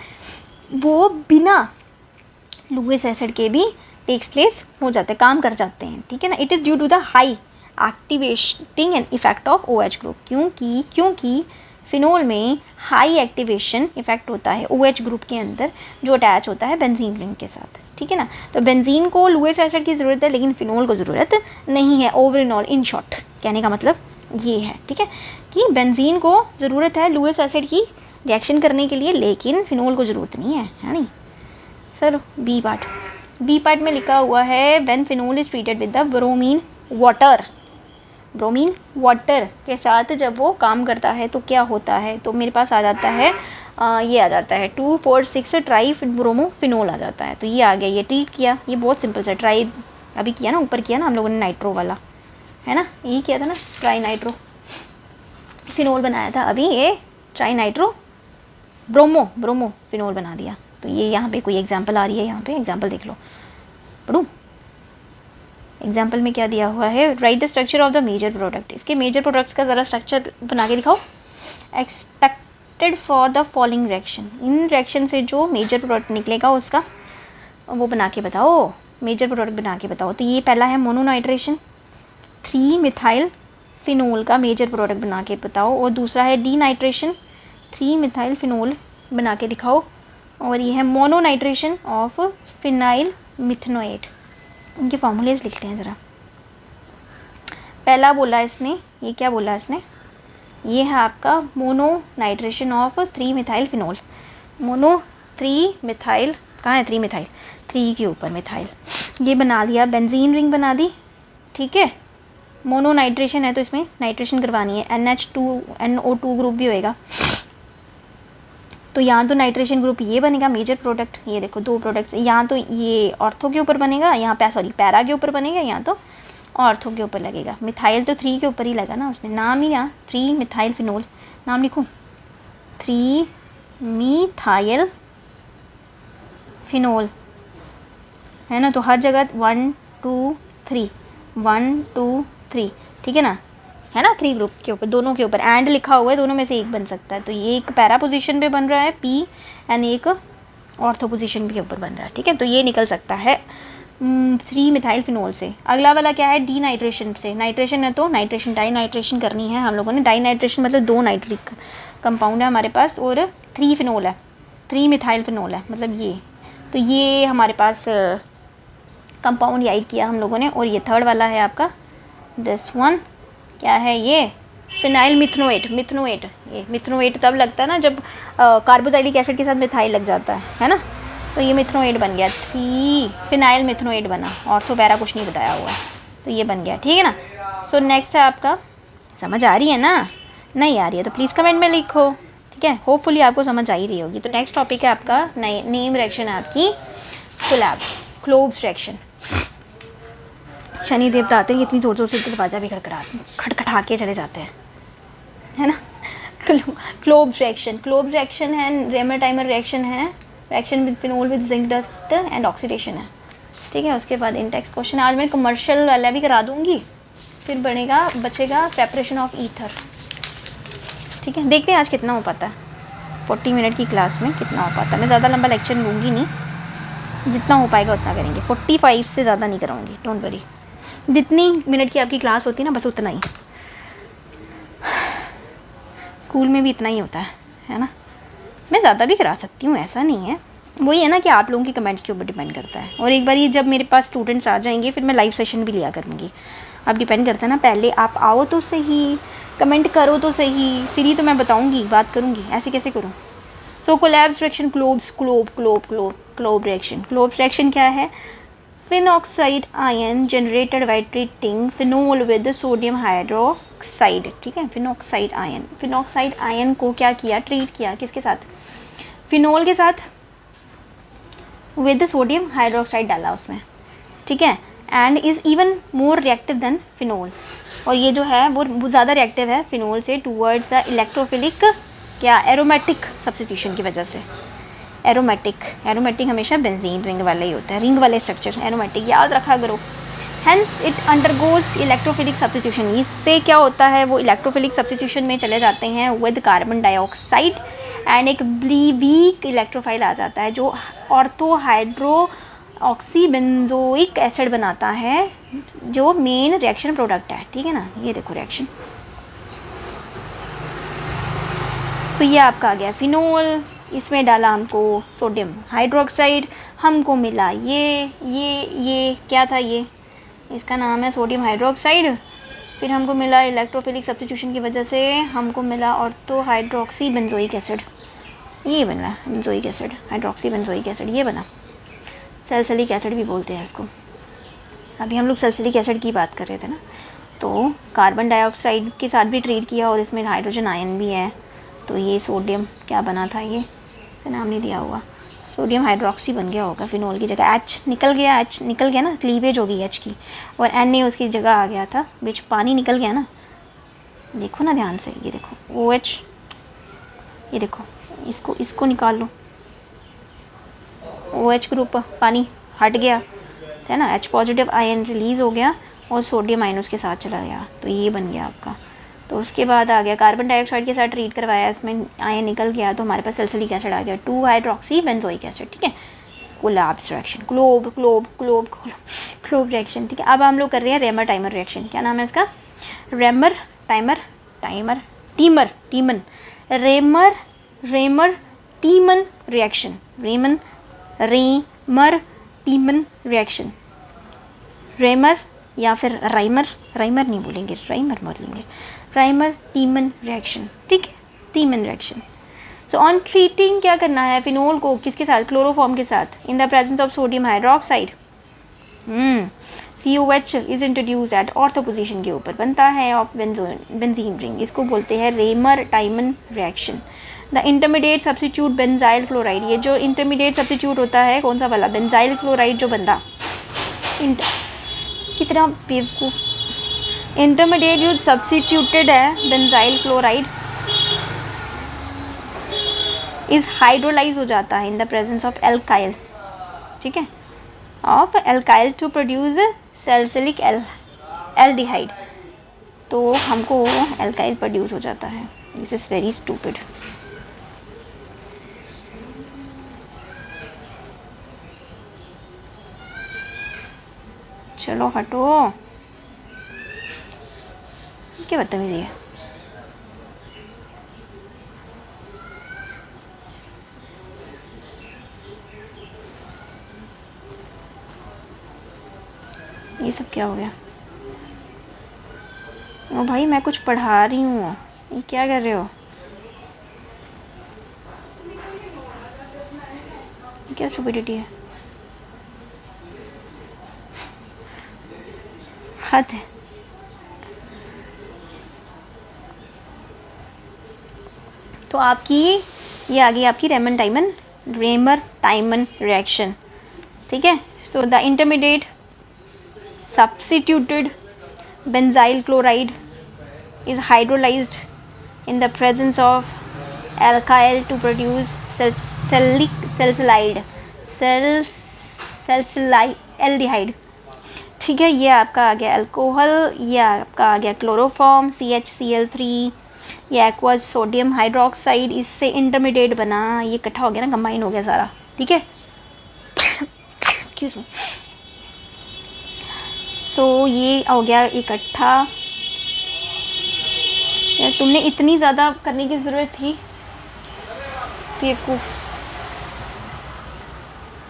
वो बिना लुइस एसिड के भी टेक्स प्लेस हो जाते हैं, काम कर जाते हैं, ठीक है ना। It is due to the high activating and effect of OH group, क्योंकि फिनोल में हाई एक्टिवेशन इफेक्ट होता है OH ग्रुप के अंदर जो अटैच होता है बेंजीन रिंग के साथ, ठीक है ना। तो बेंजीन को लुइस एसिड की ज़रूरत है लेकिन फिनोल को ज़रूरत नहीं है। ओवरऑल इन शॉर्ट कहने का मतलब ये है, ठीक है, कि बेंजीन को ज़रूरत है लुइस एसिड की रिएक्शन करने के लिए, लेकिन फिनोल को ज़रूरत नहीं है नहीं। सर बी पार्ट में लिखा हुआ है when phenol is treated with the bromine water के साथ जब वो काम करता है तो क्या होता है, तो मेरे पास आ जाता है ये आ जाता है 2,4,6 ट्राई ब्रोमोफिनोल आ जाता है। तो ये आ गया, ये ट्रीट किया, ये बहुत सिंपल सा ट्राई अभी किया ना, ऊपर किया ना हम लोगों ने नाइट्रो वाला, है ना, यही किया था ना, ट्राई नाइट्रो फिनोल बनाया था, अभी ये ट्राई नाइट्रो ब्रोमोफिनोल बना दिया। तो ये यहाँ पे कोई एग्जांपल आ रही है, यहाँ पे एग्जांपल देख लो, पढ़ूँ एग्जाम्पल में क्या दिया हुआ है, write the structure of the major product. इसके मेजर प्रोडक्ट्स का ज़रा स्ट्रक्चर बना के दिखाओ। Expected for the following reaction, इन रिएक्शन से जो मेजर प्रोडक्ट निकलेगा उसका वो बना के बताओ, मेजर प्रोडक्ट बना के बताओ। तो ये पहला है मोनोनाइट्रेशन, 3-मिथाइल फिनोल का मेजर प्रोडक्ट बना के बताओ। और दूसरा है डीनाइट्रेशन, 3-मिथाइल फिनोल बना के दिखाओ। और ये है मोनोनाइट्रेशन ऑफ फिनाइल मिथनोएट। इनके फॉर्मूलेज लिखते हैं ज़रा। पहला बोला इसने, ये क्या बोला इसने, ये है आपका mononitration of 3 methyl phenol. Mono 3 methyl, कहाँ है 3 मिथाइल, 3 के ऊपर मिथाइल, ये बना दिया, बेंजीन रिंग बना दी, ठीक है। मोनोनाइट्रेशन है तो इसमें नाइट्रेशन करवानी है, NH2NO2 ग्रुप भी होएगा, तो यहाँ तो नाइट्रेशन ग्रुप ये बनेगा मेजर प्रोडक्ट। ये देखो 2 प्रोडक्ट्स, यहाँ तो ये ऑर्थो के ऊपर बनेगा, यहाँ पे सॉरी पैरा के ऊपर बनेगा, यहाँ तो ऑर्थो के ऊपर लगेगा। मिथाइल तो 3 के ऊपर ही लगा ना उसने, नाम ही यहाँ 3 मिथाइल फिनोल, नाम लिखूँ 3 मिथाइल फिनोल, है ना। तो हर जगह 1 2 3 1 2 3, ठीक है ना, है ना। 3 ग्रुप के ऊपर, दोनों के ऊपर एंड लिखा हुआ है, दोनों में से एक बन सकता है। तो ये एक पैरा पोजीशन पे बन रहा है P, एंड एक ऑर्थो पोजीशन के ऊपर बन रहा है, ठीक है। तो ये निकल सकता है 3 मिथाइल फिनोल से। अगला वाला क्या है, डी नाइट्रेशन से। नाइट्रेशन है तो नाइट्रेशन डाई नाइट्रेशन करनी है हम लोगों ने। डाई नाइट्रेशन मतलब 2 नाइट्रिक कंपाउंड है हमारे पास, और 3 फिनोल है, 3 मिथाइल फिनोल है, मतलब ये। तो ये हमारे पास कंपाउंड ऐड किया हम लोगों ने। और ये थर्ड वाला है आपका दिस वन, क्या है ये, फिनाइल मिथनोएट। मिथनोएट, ये मिथनोएट तब लगता है ना जब कार्बोक्सिलिक एसिड के साथ मिथाइल लग जाता है ना। तो ये मिथनोएट बन गया, 3 फिनाइल मिथनोएट बना, ऑर्थो पैरा कुछ नहीं बताया हुआ है, तो ये बन गया, ठीक है ना। सो नेक्स्ट है आपका, समझ आ रही है ना, नहीं आ रही है तो प्लीज़ कमेंट में लिखो, ठीक है। होपफुली आपको समझ आ ही रही होगी। तो नेक्स्ट टॉपिक है आपका नेम रिएक्शन है आपकी कोलैब, क्लोब्स रिएक्शन। शनि देवता आते हैं, इतनी ज़ोर ज़ोर से दरवाज़ा भी खटखटा के चले जाते हैं, है ना। क्लोब्स रिएक्शन, क्लोब्स रिएक्शन है, रेमर टाइमर रिएक्शन है, reaction with phenol with zinc dust and oxidation है, ठीक है। उसके बाद इंटेक्स क्वेश्चन आज मैं कमर्शियल वाला भी करा दूंगी, फिर बचेगा प्रेपरेशन ऑफ ईथर, ठीक है। देखते हैं आज कितना हो पाता है, 40 मिनट की क्लास में कितना हो पाता है। मैं ज़्यादा लंबा लेक्चर लूँगी नहीं, जितना हो पाएगा उतना करेंगे, 45 से ज़्यादा नहीं कराऊंगी, डोंट वरी। जितनी मिनट की आपकी क्लास होती है ना, बस उतना ही। स्कूल में भी इतना ही होता है ना। मैं ज़्यादा भी करा सकती हूँ, ऐसा नहीं है, वही है ना कि आप लोगों के कमेंट्स के ऊपर डिपेंड करता है। और एक बार ये जब मेरे पास स्टूडेंट्स आ जाएंगे फिर मैं लाइव सेशन भी लिया करूँगी। अब डिपेंड करता है ना, पहले आप आओ तो सही, कमेंट करो तो सही, फिर ही तो मैं बताऊँगी, बात करूँगी, ऐसे कैसे करूँ। So Kolbe's reaction, Kolbe reaction. Kolbe's reaction क्या है, phenoxide ion generated by treating phenol with sodium hydroxide, ठीक है। फिनॉक्साइड आयन को क्या किया, ट्रीट किया, किसके साथ, फिनोल के साथ, विद सोडियम हाइड्रोक्साइड डाला उसमें, ठीक है। And is even more reactive than phenol, और ये जो है वो ज़्यादा रिएक्टिव है फिनोल से टूवर्ड्स द इलेक्ट्रोफिलिक, क्या, एरोमेटिक सब्स्टिट्यूशन की वजह से। एरोमेटिक हमेशा बेंजीन रिंग वाला ही होता है, रिंग वाले स्ट्रक्चर, एरोमेटिक याद रखा करो। Hence it undergoes electrophilic substitution, इससे क्या होता है, वो इलेक्ट्रोफिलिक सब्स्टिट्यूशन में चले जाते हैं विद कार्बन डाइऑक्साइड, एंड एक वीक इलेक्ट्रोफाइल आ जाता है जो ऑर्थो हाइड्रो ऑक्सीबेंजोइक एसिड बनाता है, जो मेन रिएक्शन प्रोडक्ट है, ठीक है ना। ये देखो रिएक्शन, तो ये आपका आ गया फिनोल, इसमें डाला हमको सोडियम हाइड्रोक्साइड, हमको मिला ये क्या था, ये इसका नाम है सोडियम हाइड्रोक्साइड। फिर हमको मिला इलेक्ट्रोफिलिक सब्स्टिट्यूशन की वजह से हमको मिला ऑर्थो हाइड्रोक्सी बेंजोइक एसिड, ये बना benzoic acid, hydroxy benzoic acid ये बना। सैलिसिलिक एसिड भी बोलते हैं इसको। अभी हम लोग सैलिसिलिक एसिड की बात कर रहे थे ना, तो कार्बन डाइऑक्साइड के साथ भी ट्रीट किया और इसमें हाइड्रोजन आयन भी है, तो ये सोडियम क्या बना था, ये नाम नहीं दिया हुआ, सोडियम हाइड्रोक्सी बन गया होगा फिनोल की जगह। एच निकल गया ना, क्लीवेज होगी एच की, और Na उसकी जगह आ गया था, बीच पानी निकल गया ना, देखो ना ध्यान से, ये देखो OH, ये देखो इसको निकाल लो, OH ग्रुप पानी हट गया है ना, H पॉजिटिव आयन रिलीज़ हो गया और सोडियम आयन उसके साथ चला गया, तो ये बन गया आपका। तो उसके बाद आ गया कार्बन डाइऑक्साइड के साथ ट्रीट करवाया, इसमें आयन निकल गया, तो हमारे पास सैलिसिलिक एसिड आ गया, 2 हाइड्रोक्सी बेंजोइक एसिड, ठीक है। कोलैब्स रिएक्शन, क्लोब रिएक्शन, ठीक है। अब हम लोग कर रहे हैं रेमर टाइमर रिएक्शन। क्या नाम है इसका, Raymer टीमन reaction, Raymer टीमन reaction, Raymer या फिर राइमर नहीं बोलेंगे, राइमर बोलेंगे, राइमर टीमन रिएक्शन, ठीक है, टीमन रिएक्शन। सो ऑन ट्रीटिंग क्या करना है, फिनोल को किसके साथ, क्लोरोफॉर्म के साथ, in the presence of sodium hydroxide, COH is introduce at ortho position के ऊपर बनता है ऑफ बेंजीन रिंग, इसको बोलते हैं Reimer Tiemann reaction. The intermediate substitute benzyl chloride, ये जो इंटरमीडिएट सब्स्टिट्यूट होता है कौन सा वाला, बेंजाइल क्लोराइड जो बंदा कितना बेवकूफ़, इंटरमीडिएट जो सब्स्टिट्यूटेड है बेंजाइल क्लोराइड इज हाइड्रोलाइज हो जाता है in the presence of alkyl, ठीक है, of alkyl to produce salicylic aldehyde, तो हमको एल्काइल प्रोड्यूस हो जाता है। This is very stupid. चलो हटो, क्या बदतमीजी है। ये सब क्या हो गया? ओ भाई मैं कुछ पढ़ा रही हूँ, ये क्या कर रहे हो? क्या स्टुपिडिटी है, हद है। तो आपकी ये आ गई आपकी रेमर टाइमन रिएक्शन, ठीक है। So the intermediate substituted benzyl chloride is hydrolyzed in the presence of alkyl to produce salicylaldehyde, ठीक है। ये आपका आ गया अल्कोहल, ये आपका आ गया क्लोरोफॉर्म CHCl3, ये एक्वस सोडियम हाइड्रोक्साइड, इससे इंटरमीडिएट बना, ये इकट्ठा हो गया ना, कंबाइन हो गया सारा, ठीक है। Excuse me. सो ये हो गया इकट्ठा। यार तुमने इतनी ज़्यादा करने की ज़रूरत थी बेवकूफ़।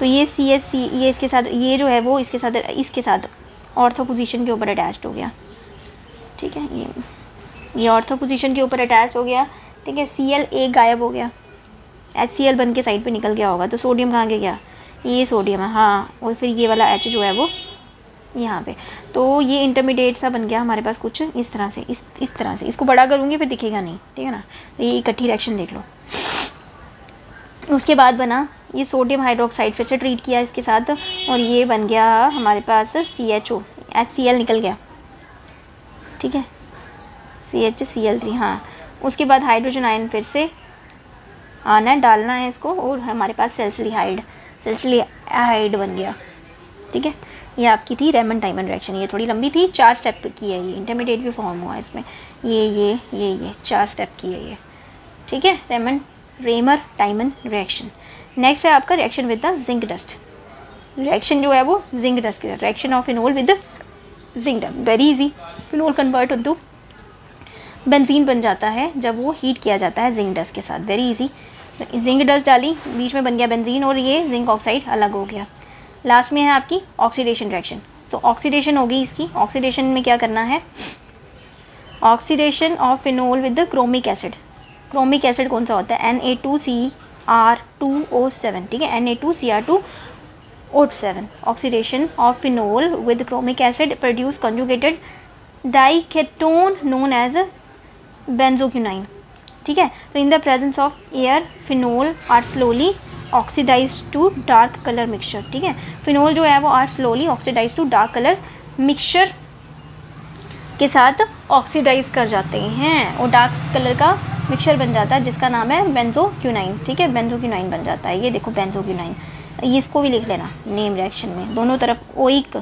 तो ये CHC ये इसके साथ, ये जो है वो इसके साथ ऑर्थो पोजीशन के ऊपर अटैच्ड हो गया, ठीक है। ये ऑर्थो पोजीशन के ऊपर अटैच हो गया, ठीक है। Cl एक गायब हो गया, HCl बन के साइड पे निकल गया होगा, तो सोडियम कहाँ गया, ये सोडियम है, हाँ, और फिर ये वाला H जो है वो यहाँ पे, तो ये इंटरमीडिएट सा बन गया हमारे पास कुछ इस तरह से, इस तरह से। इसको बड़ा करूँगी फिर दिखेगा नहीं, ठीक है ना। तो ये इकट्ठी रिएक्शन देख लो। उसके बाद बना ये सोडियम हाइड्रोक्साइड, फिर से ट्रीट किया इसके साथ, और ये बन गया हमारे पास CHO, HCl निकल गया, ठीक है, CHCl3, हाँ। उसके बाद हाइड्रोजन आयन फिर से आना है, डालना है इसको, और हमारे पास सैलिसिलाइड बन गया, ठीक है। ये आपकी थी रेमन टाइमन रिएक्शन। ये थोड़ी लंबी थी, 4 स्टेप की है, ये इंटरमीडिएट भी फॉर्म हुआ है इसमें, ये 4 स्टेप की है ये, ठीक है। Raymer Tiemann reaction. नेक्स्ट है आपका reaction with the zinc dust. Reaction जो है वो जिंक डस्ट के साथ, reaction of phenol with zinc dust, very easy. Phenol convert into benzene बन जाता है जब वो हीट किया जाता है जिंक डस्ट के साथ, वेरी इजी। जिंक डस्ट डाली, बीच में बन गया बेंजीन, और ये जिंक ऑक्साइड अलग हो गया। लास्ट में है आपकी ऑक्सीडेशन रिएक्शन। तो ऑक्सीडेशन होगी इसकी, ऑक्सीडेशन में क्या करना है, oxidation of phenol with the chromic acid. Chromic acid कौन सा होता है, Na2Cr2O7, ठीक है, Na2Cr2O7। Oxidation of phenol with chromic acid produce conjugated diketone known as benzoquinone, ठीक है। तो in the presence of air phenol are slowly oxidise to dark colour mixture, ठीक है। फिनोल जो है वो are slowly oxidise to dark colour mixture के साथ ऑक्सीडाइज कर जाते हैं, और डार्क कलर का मिक्सचर बन जाता है जिसका नाम है बेंजोक्विनाइन, ठीक है, बेंजोक्विनाइन बन जाता है। ये देखो बेंजोक्विनाइन, ये इसको भी लिख लेना नेम रिएक्शन में, दोनों तरफ ओइक,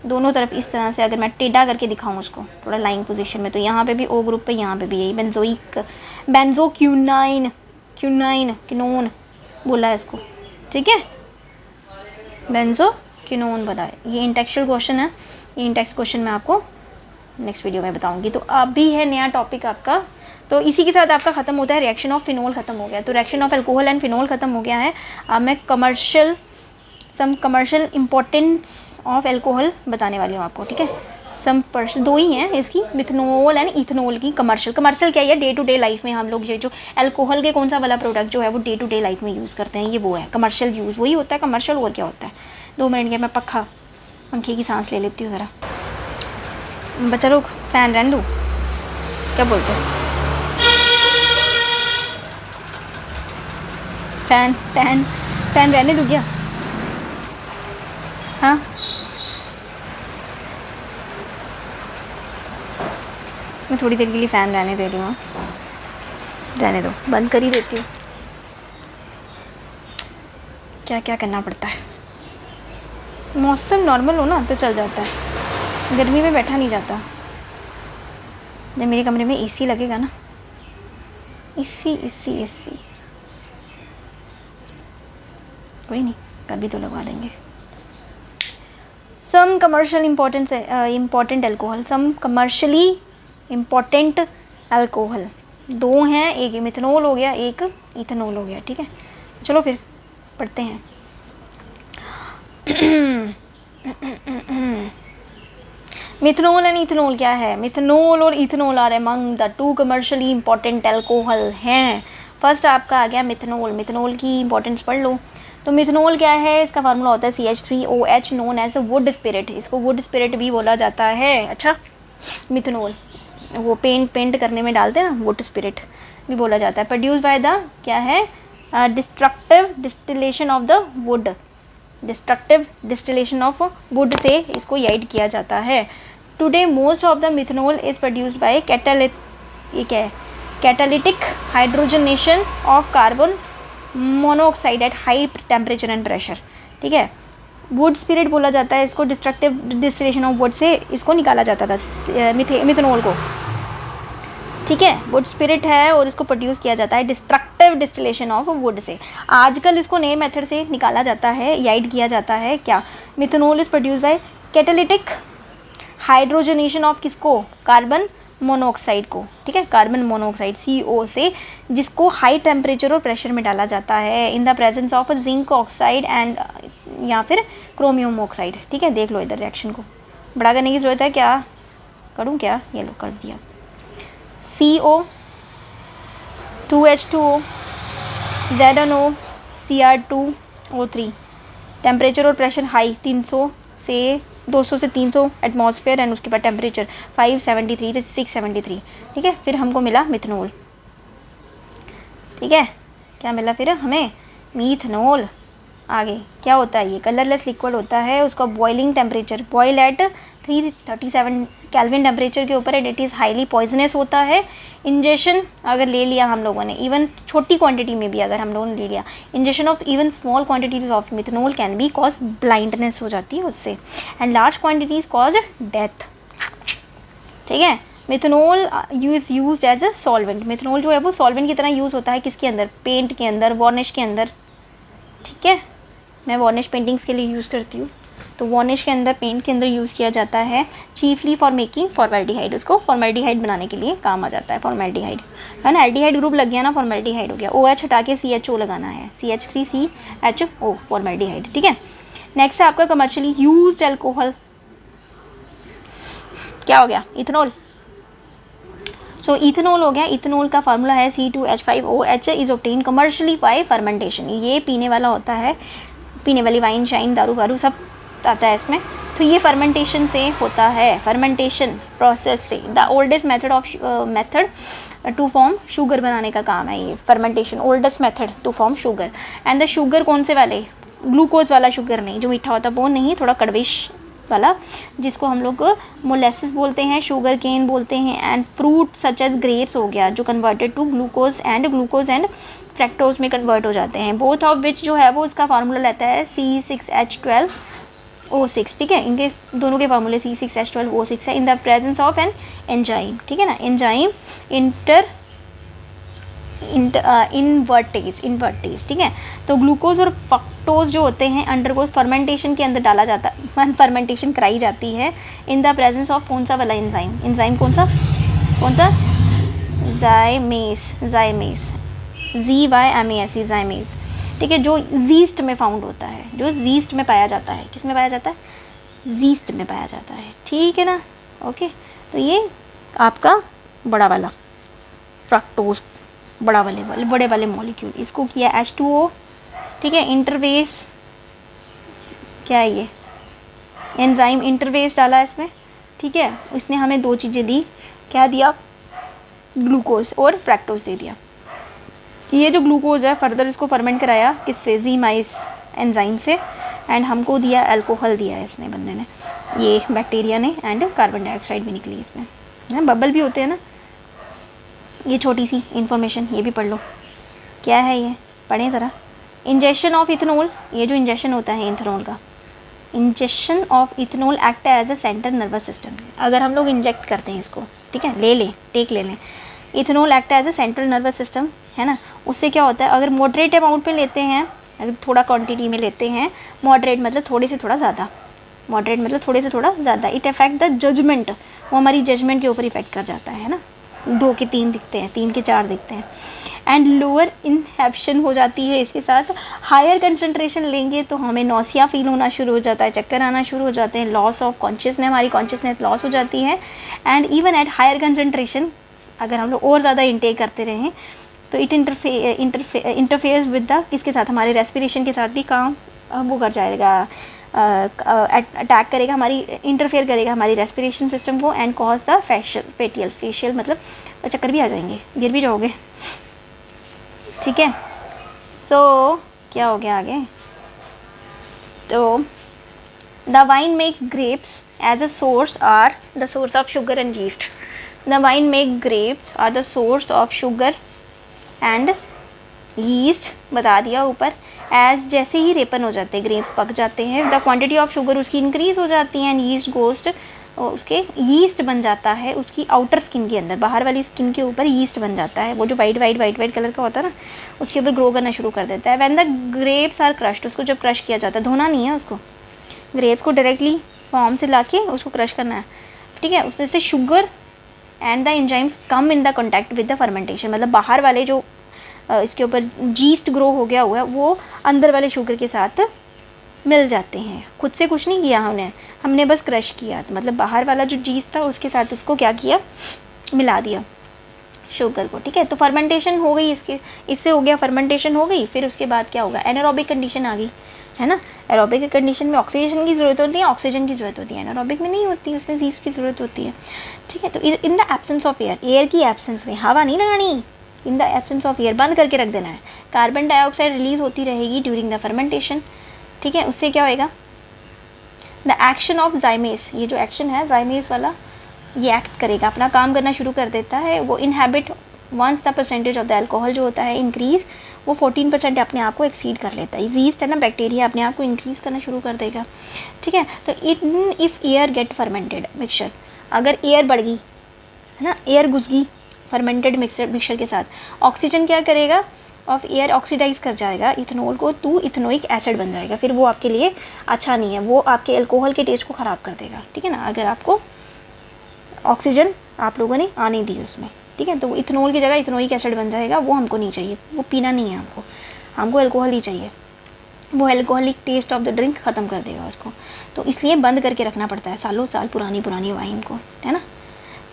दोनों तरफ इस तरह से। अगर मैं टेढ़ा करके दिखाऊँ उसको थोड़ा लाइंग पोजीशन में, तो यहाँ पे भी O ग्रुप पे, यहाँ पे भी यही बेंजोक्विनाइन, क्विनोन बोला है इसको, ठीक है, बेंजोक्विनोन बना है। ये इंटेक्सुअल क्वेश्चन है, ये इंटेक्स क्वेश्चन मैं आपको नेक्स्ट वीडियो में बताऊंगी। तो अभी है नया टॉपिक आपका तो इसी के साथ आपका ख़त्म होता है रिएक्शन ऑफ फिनोल ख़त्म हो गया। तो reaction of alcohol and phenol ख़त्म हो गया है। अब मैं सम कमर्शियल इम्पोर्टेंस ऑफ अल्कोहल बताने वाली हूँ आपको, ठीक है। दो ही हैं इसकी, मिथनॉल एंड इथनॉल की। कमर्शियल क्या है, डे टू डे लाइफ में हम लोग ये जो अल्कोहल के कौन सा वाला प्रोडक्ट जो है वो डे टू डे लाइफ में यूज़ करते हैं, ये वो है कमर्शियल यूज़, वही होता है कमर्शियल। और क्या होता है, 2 मिनट के मैं पंखे की सांस ले लेती हूँ ज़रा। बच्चा लोग फैन रहने दो, क्या बोलते हो? फैन रहने दो क्या? हाँ, मैं थोड़ी देर के लिए फ़ैन रहने दे रही हूँ, रहने दो, बंद कर ही देती हूँ। क्या क्या करना पड़ता है, मौसम नॉर्मल हो ना तो चल जाता है, गर्मी में बैठा नहीं जाता। जब मेरे कमरे में एसी लगेगा ना, एसी कोई नहीं, कभी तो लगवा देंगे। सम कमर्शियल इम्पोर्टेंट अल्कोहल, सम कमर्शियली इम्पोर्टेंट अल्कोहल 2 हैं, एक मिथनॉल हो गया, एक इथनॉल हो गया, ठीक है। चलो फिर पढ़ते हैं। मिथनॉल एंड इथनॉल क्या है? मिथनॉल और ethanol are among the 2 commercially important alcohol हैं। फर्स्ट आपका आ गया मिथनॉल। मिथनॉल की इंपॉर्टेंस पढ़ लो। तो मिथनॉल क्या है, इसका फार्मूला होता है CH3OH known as wood spirit. इसको वुड स्पिरिट भी बोला जाता है। अच्छा, मिथनॉल वो पेंट करने में डालते हैं ना, वुड स्पिरिट भी बोला जाता है। प्रोड्यूस बाय द क्या है, destructive distillation of the wood. Destructive distillation of would say इसको याइड किया जाता है। Today most of the methanol is produced by catalytic hydrogenation of carbon monoxide at high temperature and pressure, ठीक है। Would spirit बोला जाता है इसको, destructive distillation of would say इसको निकाला जाता था मिथनॉल को, ठीक है। वुड स्पिरिट है और इसको प्रोड्यूस किया जाता है destructive distillation of would say. आजकल इसको नए मेथड से निकाला जाता है, याइड किया जाता है। क्या, methanol is produce by catalytic hydrogenation of किसको, कार्बन मोनोऑक्साइड को, ठीक है, कार्बन मोनोऑक्साइड CO से, जिसको हाई टेम्परेचर और प्रेशर में डाला जाता है in the presence of zinc oxide and या फिर क्रोमियम ऑक्साइड, ठीक है। देख लो इधर रिएक्शन को बड़ा करने की जरूरत है क्या, करूँ क्या, ये लो कर दिया। CO 2H2O ZNO Cr2O3, temperature और प्रेशर हाई 200 से 300 एटमॉस्फेयर एंड उसके बाद टेम्परेचर 573 से 673, ठीक है। फिर हमको मिला मिथनॉल, ठीक है। क्या मिला फिर हमें, मिथनॉल। आगे क्या होता है, ये कलरलेस लिक्विड होता है, उसका boiling temperature boil at 337 kelvin temperature के ऊपर, इट इज़ हाईली पॉइजनस होता है। इंजेक्शन अगर ले लिया हम लोगों ने, इवन छोटी क्वांटिटी में भी अगर हम लोगों ने ले लिया, injection of even small quantities of methanol can be cause blindness हो जाती है उससे, and large quantities cause death, ठीक है। Methanol use as a solvent. Methanol जो है वो सॉल्वेंट की तरह यूज़ होता है किसके अंदर, पेंट के अंदर, वार्निश के अंदर, ठीक है। मैं वार्निश पेंटिंग्स के लिए यूज़ करती हूँ, तो वार्निश के अंदर, पेंट के अंदर यूज़ किया जाता है। चीफली फॉर मेकिंग फॉर्मेल्डिहाइड, उसको फॉर्मेल्डिहाइड बनाने के लिए काम आ जाता है फॉर्मेल्डिहाइड, है ना। एल्डिहाइड ग्रुप लग गया ना, फॉर्मेल्डिहाइड हो गया। OH हटा के CHO लगाना है, CH3CHO फॉर्मेल्डिहाइड, ठीक है। नेक्स्ट है आपका कमर्शियली यूज्ड अल्कोहल, क्या हो गया, इथनॉल। सो इथनॉल हो गया। इथनॉल का फार्मूला है C2H5OH is obtain commercially bye fermentation. ये पीने वाला होता है, पीने वाली वाइन, शाइन, दारू वारू सब आता है इसमें। तो ये फर्मेंटेशन से होता है, फर्मेंटेशन प्रोसेस से। The oldest method to form sugar बनाने का काम है ये fermentation, oldest method to form sugar. And the sugar कौन से वाले, ग्लूकोज वाला शुगर नहीं, जो मीठा होता है वो नहीं, थोड़ा कड़विश वाला, जिसको हम लोग मोलेसिस बोलते हैं, शुगर केन बोलते हैं। And fruit such as grapes हो गया, जो converted to glucose and fructose में कन्वर्ट हो जाते हैं। बोथ ऑफ विच जो है वो इसका फार्मूला रहता है C6H12O6, ठीक है। इनके दोनों के फार्मूले C6H12O6 है in the presence of an enzyme, ठीक है ना। एंजाइम इनवर्टेज, ठीक है। तो ग्लूकोज और फ्रक्टोज जो होते हैं अंडरगोज फर्मेंटेशन के अंदर डाला जाता है, फर्मेंटेशन कराई जाती है इन द प्रेजेंस ऑफ कौन सा वाला एंजाइम, कौन सा जाइमेस, जाइमेस, ZYMASE, जाइमेस, ठीक है, जो जीस्ट में फाउंड होता है, जो जीस्ट में पाया जाता है। किस में पाया जाता है? जीस्ट में पाया जाता है, ठीक है ना। ओके, तो ये आपका बड़ा वाला फ्रक्टोज, बड़े वाले मॉलिक्यूल, इसको किया H2O, ठीक है। इंटरफेस क्या है ये? एंजाइम इंटरफेस डाला इसमें, ठीक है। इसने हमें दो चीज़ें दी, क्या दिया? ग्लूकोज और फ्रैक्टोज दे दिया। ये जो ग्लूकोज है फर्दर इसको फर्मेंट कराया किससे? जीमाइस एंजाइम से, एंड हमको दिया अल्कोहल दिया है इसने, बंदे ने, ये बैक्टीरिया ने, एंड कार्बन डाइऑक्साइड भी निकली इसमें, है, बबल भी होते हैं ना। ये छोटी सी इंफॉर्मेशन ये भी पढ़ लो, क्या है ये, पढ़ें ज़रा। इंजेक्शन ऑफ इथेनॉल, ये जो इंजेक्शन होता है इथेनॉल का, injection of ethanol act as a central nervous system. अगर हम लोग इंजेक्ट करते हैं इसको, ठीक है, ले लें, टेक ले लें, ethanol act as a central nervous system, है ना। उससे क्या होता है, अगर मॉडरेट अमाउंट में लेते हैं, अगर थोड़ा क्वांटिटी में लेते हैं, मॉडरेट मतलब थोड़े से थोड़ा ज़्यादा, मॉडरेट मतलब थोड़े से थोड़ा ज़्यादा, इट अफेक्ट द जजमेंट, वो हमारी जजमेंट के ऊपर इफेक्ट कर जाता है ना। 2 के 3 दिखते हैं, 3 के 4 दिखते हैं, एंड लोअर इनहेबिशन हो जाती है इसके साथ। हायर कंसंट्रेशन लेंगे तो हमें नौसिया फील होना शुरू हो जाता है, चक्कर आना शुरू हो जाते हैं, लॉस ऑफ कॉन्शियसनेस, हमारी कॉन्शियसनेस लॉस हो जाती है। And even at higher concentration, अगर हम लोग और ज़्यादा इंटेक करते रहें तो इट इंटरफेयर्स विद द, किसके साथ? हमारे रेस्पिरेशन के साथ भी काम वो कर जाएगा, अटैक करेगा, हमारी इंटरफेयर करेगा हमारी रेस्पिरेशन सिस्टम को, एंड कॉज द फेशियल मतलब चक्कर भी आ जाएंगे, गिर भी जाओगे, ठीक है। सो क्या हो गया आगे? तो the wine makes grapes as a source are the source of sugar and yeast. The wine make grapes are the source of sugar and yeast, बता दिया ऊपर। एज जैसे ही रेपन हो जाते हैं, ग्रेप्स पक जाते हैं, द क्वांटिटी ऑफ शुगर उसकी इंक्रीज हो जाती है, एंड यीस्ट गोस्ट, उसके यीस्ट बन जाता है उसकी आउटर स्किन के अंदर, बाहर वाली स्किन के ऊपर यीस्ट बन जाता है, वो जो वाइट कलर का होता है ना, उसके ऊपर ग्रो करना शुरू कर देता है। When the grapes are crushed, उसको जब क्रश किया जाता है, धोना नहीं है उसको, ग्रेप्स को डायरेक्टली फॉर्म से लाके उसको क्रश करना है, ठीक है। उसमें से sugar and the enzymes come in the contact with the fermentation, मतलब बाहर वाले जो इसके ऊपर जीस्ट ग्रो हो गया हुआ है वो अंदर वाले शुगर के साथ मिल जाते हैं। खुद से कुछ नहीं किया हमने बस क्रश किया, तो मतलब बाहर वाला जो जीस्ट था उसके साथ उसको क्या किया? मिला दिया शुगर को, ठीक है। तो फर्मेंटेशन हो गई, इससे हो गया फर्मेंटेशन हो गई। फिर उसके बाद क्या होगा? एनारोबिक कंडीशन आ गई, है ना। एरोबिक कंडीशन में ऑक्सीजन की ज़रूरत होती है, ऑक्सीजन की ज़रूरत होती है, एनारोबिक में नहीं होती, उसमें जीस्ट की ज़रूरत होती है, ठीक है। तो in the absence of air, air की एब्सेंस में, हवा नहीं लगानी, इन द एब्सेंस ऑफ एयर बंद करके रख देना है। कार्बन डाइऑक्साइड रिलीज होती रहेगी ड्यूरिंग द फर्मेंटेशन, ठीक है। उससे क्या होएगा? द एक्शन ऑफ जाइमेस, ये जो एक्शन है जाइमेस वाला, ये एक्ट करेगा, अपना काम करना शुरू कर देता है। वो inhibit once the percentage of the alcohol जो होता है इंक्रीज, वो 14% अपने आप को एक्सीड कर लेता है। यीस्ट है ना, बैक्टीरिया अपने आप को इंक्रीज करना शुरू कर देगा, ठीक है। तो if air get fermented mixture, अगर एयर बढ़ गई, है ना, एयर घुस गई फर्मेंटेड मिक्सचर के साथ, ऑक्सीजन क्या करेगा? ऑफ एयर ऑक्सीडाइज कर जाएगा इथेनॉल को, तो इथेनोइक एसिड बन जाएगा। फिर वो आपके लिए अच्छा नहीं है, वो आपके अल्कोहल के टेस्ट को ख़राब कर देगा, ठीक है ना। अगर आपको ऑक्सीजन आप लोगों ने आने दी उसमें, ठीक है, तो वो इथेनॉल की जगह इथेनोइक एसिड बन जाएगा, वो हमको नहीं चाहिए, वो पीना नहीं है हमको अल्कोहल ही चाहिए, वो alcoholic taste of the drink ख़त्म कर देगा उसको। तो इसलिए बंद करके रखना पड़ता है सालों साल पुरानी वाइन को, है ना।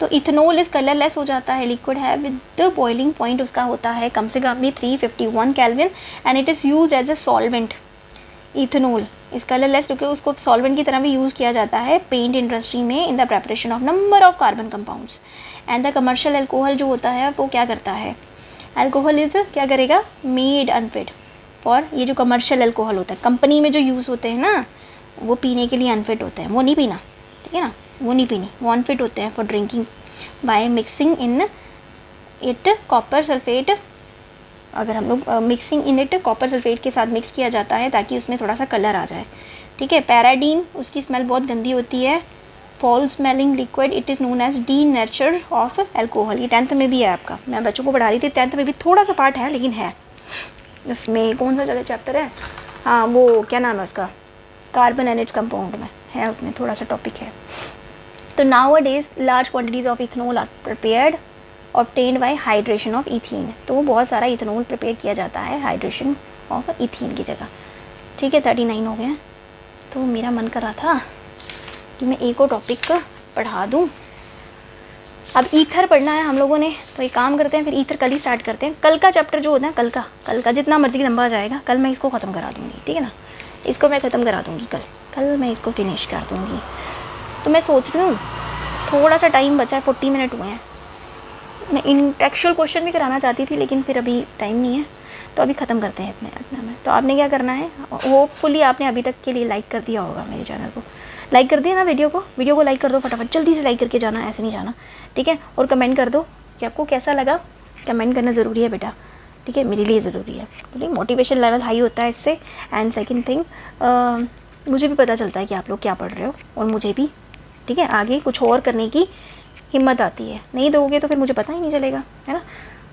तो इथेनॉल इस कलरलेस हो जाता है, लिक्विड है, विद द बॉइलिंग पॉइंट उसका होता है कम से कम भी 351 kelvin, and it is use as a solvent. Ethanol is colourless, क्योंकि उसको सॉल्वेंट की तरह भी यूज़ किया जाता है पेंट इंडस्ट्री में, in the preparation of number of carbon compounds. And the commercial alcohol जो होता है वो क्या करता है? अल्कोहल इज़ क्या करेगा? मेड अनफिट फॉर, ये जो कमर्शियल अल्कोहल होता है कंपनी में जो यूज़ होते हैं ना, वो पीने के लिए अनफिट होते हैं, वो नहीं पीना, ठीक है ना, वो नहीं पीनी, वो अनफिट होते हैं for drinking by mixing in it copper sulphate. अगर हम लोग mixing in it copper sulphate के साथ मिक्स किया जाता है ताकि उसमें थोड़ा सा कलर आ जाए, ठीक है। पैराडीन, उसकी स्मेल बहुत गंदी होती है, foul smelling liquid, it is known as the nature of alcohol. ये 10th में भी है आपका, मैं बच्चों को पढ़ा रही थी, 10th में भी थोड़ा सा पार्ट है लेकिन है उसमें। कौन सा जगह चैप्टर है? हाँ, वो क्या नाम है उसका, कार्बन एनेज कंपाउंड में है, उसमें थोड़ा सा टॉपिक है। तो nowadays large quantities of ethanol are prepared obtained by hydration of ethene. तो बहुत सारा इथेनॉल प्रिपेयर किया जाता है हाइड्रेशन ऑफ इथीन की जगह। ठीक है, 39 हो गए। तो मेरा मन कर रहा था कि मैं एक और टॉपिक पढ़ा दूँ। अब ईथर पढ़ना है हम लोगों ने, तो एक काम करते हैं फिर ईथर कल ही स्टार्ट करते हैं। कल का चैप्टर जो होता है कल का जितना मर्जी लंबा जाएगा, कल मैं इसको ख़त्म करा दूँगी। ठीक है ना, इसको मैं ख़त्म करा दूँगी कल मैं इसको फिनिश कर दूँगी। तो मैं सोच रही हूँ थोड़ा सा टाइम बचा है, 40 मिनट हुए हैं। मैं इंटेक्चुअल क्वेश्चन भी कराना चाहती थी लेकिन फिर अभी टाइम नहीं है, तो अभी ख़त्म करते हैं इतना में। तो आपने क्या करना है, होपफुली आपने अभी तक के लिए लाइक कर दिया होगा मेरे चैनल को। लाइक कर दिया ना वीडियो को लाइक कर दो फटाफट, जल्दी से लाइक करके जाना, ऐसे नहीं जाना। ठीक है, और कमेंट कर दो कि आपको कैसा लगा। कमेंट करना ज़रूरी है बेटा, ठीक है, मेरे लिए ज़रूरी है, क्योंकि मोटिवेशन लेवल हाई होता है इससे। एंड सेकंड थिंग, मुझे भी पता चलता है कि आप लोग क्या पढ़ रहे हो, और मुझे भी, ठीक है, आगे कुछ और करने की हिम्मत आती है। नहीं दोगे तो फिर मुझे पता ही नहीं चलेगा, है ना।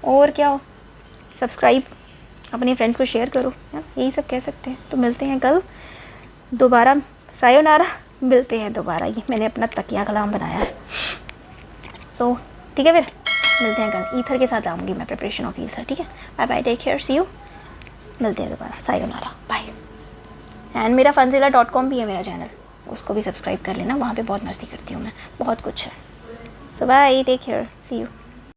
और क्या हो, सब्सक्राइब, अपने फ्रेंड्स को शेयर करो, है ना, यही सब कह सकते हैं। तो मिलते हैं कल दोबारा, सायोनारा, मिलते हैं दोबारा। ये मैंने अपना तकिया कलाम बनाया है। सो ठीक है, फिर मिलते हैं कल। ईथर के साथ आऊँगी मैं, प्रिपरेशन ऑफ ईथर। ठीक है, bye bye, take care, see you, मिलते हैं दोबारा, सायोनारा, बाय। एंड मेरा funzilla.com भी है मेरा चैनल, उसको भी सब्सक्राइब कर लेना, वहाँ पे बहुत मस्ती करती हूँ मैं, बहुत कुछ है। So bye, take care, see you.